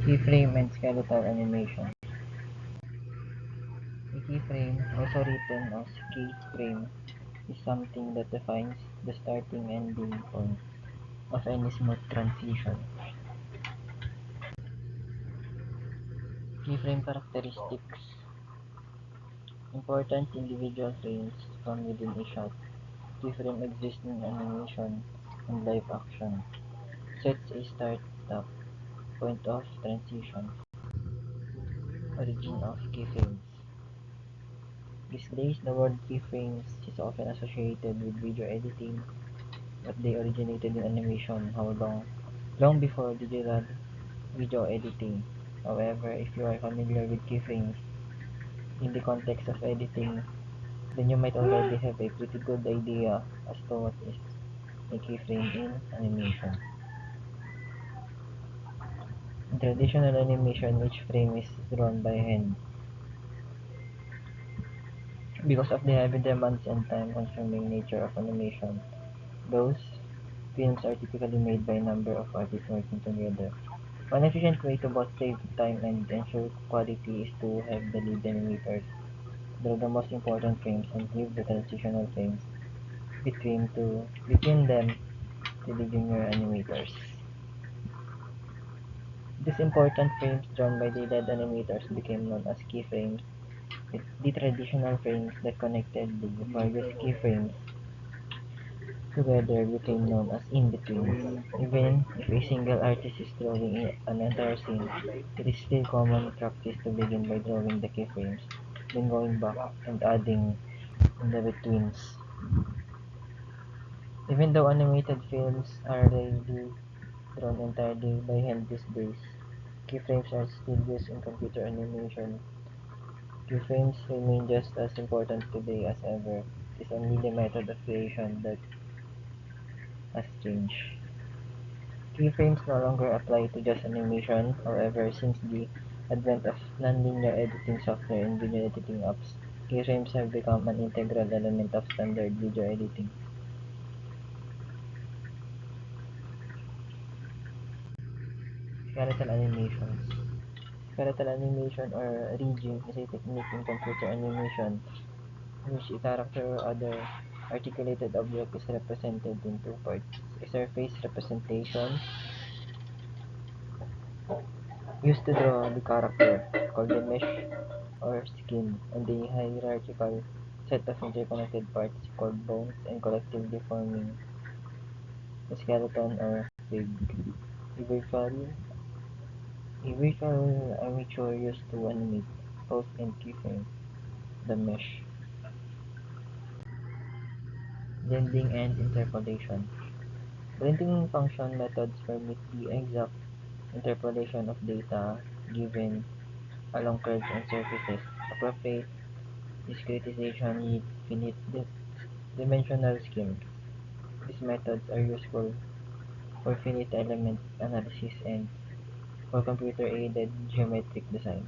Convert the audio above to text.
Keyframe and skeletal animation. A keyframe, also written as keyframe, is something that defines the starting and ending point of any smooth transition. Keyframe characteristics. Important individual frames from within a shot. Keyframe exists in animation and live action. Sets a start-stop point of transition. Origin of keyframes. These days, the word keyframes is often associated with video editing, but they originated in animation long before digital video editing. However, if you are familiar with keyframes in the context of editing, then you might already have a pretty good idea as to what is a keyframe in animation. In traditional animation, each frame is drawn by hand. Because of the heavy demands and time-consuming nature of animation, those films are typically made by a number of artists working together. One efficient way to both save time and ensure quality is to have the lead animators draw the most important frames and leave the transitional frames between them to the junior animators. These important frames drawn by the lead animators became known as keyframes. The traditional frames that connected the various keyframes together became known as in-betweens. Even if a single artist is drawing an entire scene, it is still common practice to begin by drawing the keyframes, then going back and adding in the betweens. Even though animated films are rarely drawn entirely by hand these days, keyframes are still used in computer animation. Keyframes remain just as important today as ever. It is only the method of creation that has changed. Keyframes no longer apply to just animation, however, since the advent of nonlinear editing software and video editing apps, keyframes have become an integral element of standard video editing. Skeletal animations. Skeletal animation or rigging is a technique in computer animation in which a character or other articulated object is represented in two parts. A surface representation used to draw the character, called the mesh or skin, and a hierarchical set of interconnected parts called bones and collectively forming the skeleton or rig. A virtual armature used to animate, pose, and keyframe the mesh. Blending and interpolation. Blending function methods permit the exact interpolation of data given along curves and surfaces. Appropriate discretization yields finite dimensional schemes. These methods are useful for finite element analysis and for computer-aided geometric design.